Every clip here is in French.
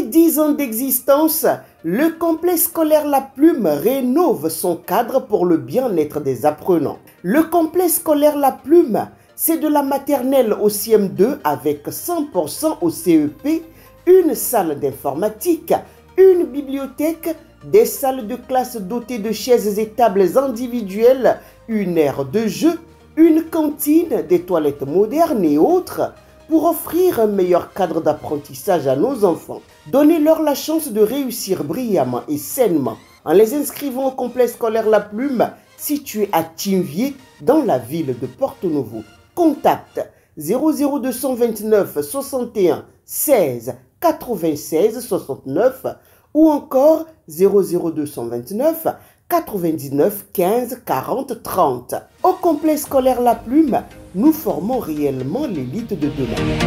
Après 10 ans d'existence, le complexe scolaire La Plume rénove son cadre pour le bien-être des apprenants. Le complexe scolaire La Plume, c'est de la maternelle au CM2 avec 100% au CEP, une salle d'informatique, une bibliothèque, des salles de classe dotées de chaises et tables individuelles, une aire de jeu, une cantine, des toilettes modernes et autres, pour offrir un meilleur cadre d'apprentissage à nos enfants. Donnez-leur la chance de réussir brillamment et sainement en les inscrivant au complexe scolaire La Plume, situé à Tinvier, dans la ville de Porto-Novo. Contact 00229 61 16 96 69 ou encore 00229 99 15 40 30. Au complexe scolaire La Plume, nous formons réellement l'élite de demain.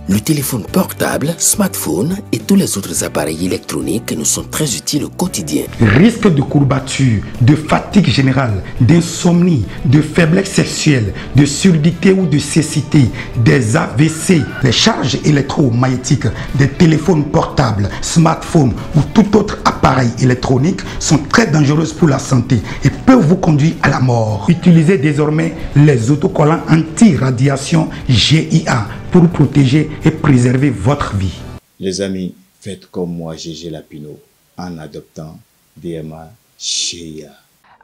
Le téléphone portable, smartphone et tous les autres appareils électroniques nous sont très utiles au quotidien. Risque de courbature, de fatigue générale, d'insomnie, de faiblesse sexuelle, de surdité ou de cécité, des AVC, les charges électromagnétiques des téléphones portables, smartphones ou tout autre appareil électronique sont très dangereuses pour la santé et peuvent vous conduire à la mort. Utilisez désormais les autocollants anti-radiation GIA pour protéger et préserver votre vie. Les amis, faites comme moi, Gégé Lapino, en adoptant DMA GIA.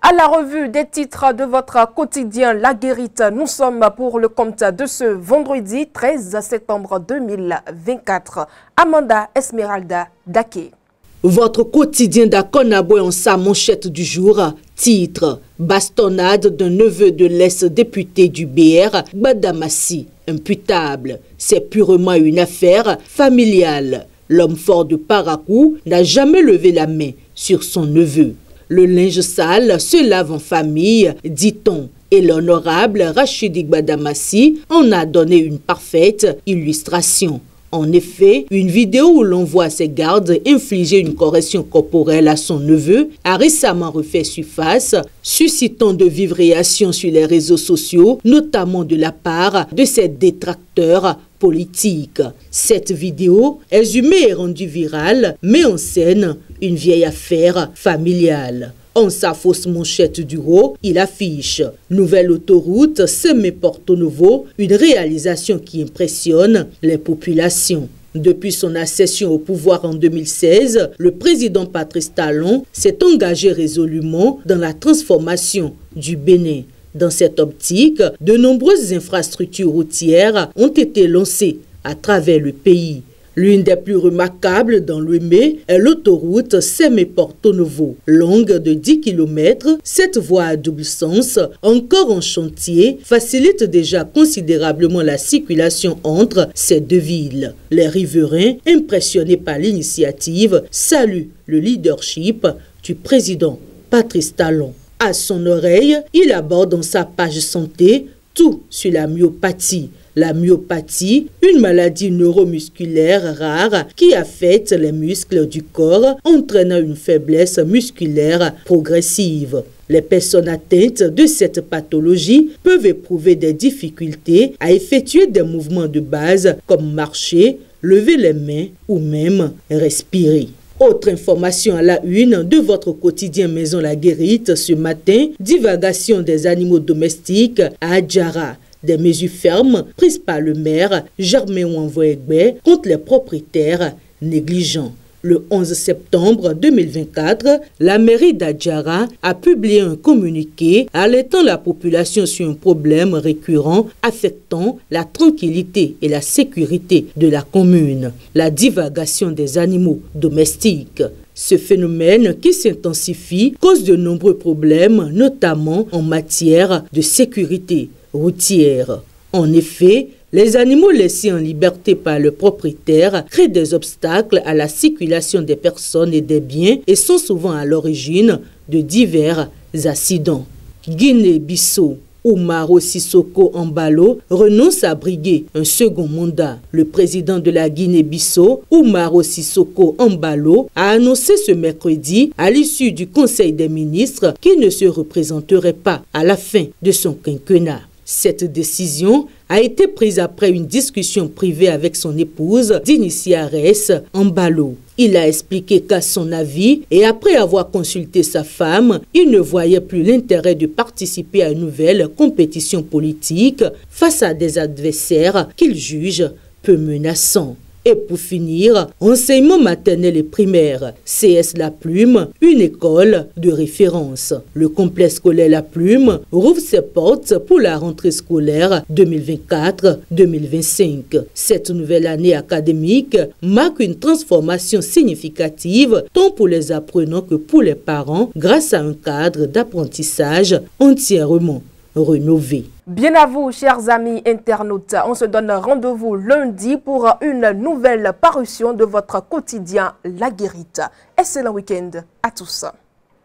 À la revue des titres de votre quotidien La Guérite, nous sommes pour le compte de ce vendredi 13 septembre 2024. Amanda Esmeralda Daké. Votre quotidien d'Akonabo en sa manchette du jour, titre « Bastonnade d'un neveu de l'ex-député du BR, Gbadamassi, imputable ». C'est purement une affaire familiale. L'homme fort de Parakou n'a jamais levé la main sur son neveu. Le linge sale se lave en famille, dit-on, et l'honorable Rachidi Gbadamassi en a donné une parfaite illustration. En effet, une vidéo où l'on voit ses gardes infliger une correction corporelle à son neveu a récemment refait surface, suscitant de vives réactions sur les réseaux sociaux, notamment de la part de ses détracteurs politiques. Cette vidéo, exhumée et rendue virale, met en scène une vieille affaire familiale. En sa fausse manchette du haut, il affiche « Nouvelle autoroute, Semé-Porto-Novo », une réalisation qui impressionne les populations. Depuis son accession au pouvoir en 2016, le président Patrice Talon s'est engagé résolument dans la transformation du Bénin. Dans cette optique, de nombreuses infrastructures routières ont été lancées à travers le pays. L'une des plus remarquables dans l'Ouémé est l'autoroute Semé-Porto-Novo. Longue de 10 km, cette voie à double sens, encore en chantier, facilite déjà considérablement la circulation entre ces deux villes. Les riverains, impressionnés par l'initiative, saluent le leadership du président Patrice Talon. À son oreille, il aborde dans sa page santé tout sur la myopathie. La myopathie, une maladie neuromusculaire rare qui affecte les muscles du corps, entraînant une faiblesse musculaire progressive. Les personnes atteintes de cette pathologie peuvent éprouver des difficultés à effectuer des mouvements de base comme marcher, lever les mains ou même respirer. Autre information à la une de votre quotidien Maison La Guérite ce matin, divagation des animaux domestiques à Adjara. Des mesures fermes prises par le maire Germain Wanvoegbe contre les propriétaires négligents. Le 11 septembre 2024, la mairie d'Adjara a publié un communiqué alertant la population sur un problème récurrent affectant la tranquillité et la sécurité de la commune, la divagation des animaux domestiques. Ce phénomène qui s'intensifie cause de nombreux problèmes, notamment en matière de sécurité routière. En effet, les animaux laissés en liberté par le propriétaire créent des obstacles à la circulation des personnes et des biens et sont souvent à l'origine de divers accidents. Guinée-Bissau. Umaro Sissoko Embalo renonce à briguer un second mandat. Le président de la Guinée-Bissau, Umaro Sissoko Embalo, a annoncé ce mercredi, à l'issue du Conseil des ministres, qu'il ne se représenterait pas à la fin de son quinquennat. Cette décision a été prise après une discussion privée avec son épouse, Dinici Arès, en Mbalo. Il a expliqué qu'à son avis, et après avoir consulté sa femme, il ne voyait plus l'intérêt de participer à une nouvelle compétition politique face à des adversaires qu'il juge peu menaçants. Et pour finir, enseignement maternel et primaire, CS La Plume, une école de référence. Le complexe scolaire La Plume rouvre ses portes pour la rentrée scolaire 2024-2025. Cette nouvelle année académique marque une transformation significative tant pour les apprenants que pour les parents grâce à un cadre d'apprentissage entièrement rénové. Bien à vous, chers amis internautes. On se donne rendez-vous lundi pour une nouvelle parution de votre quotidien La Guérite. Excellent week-end à tous.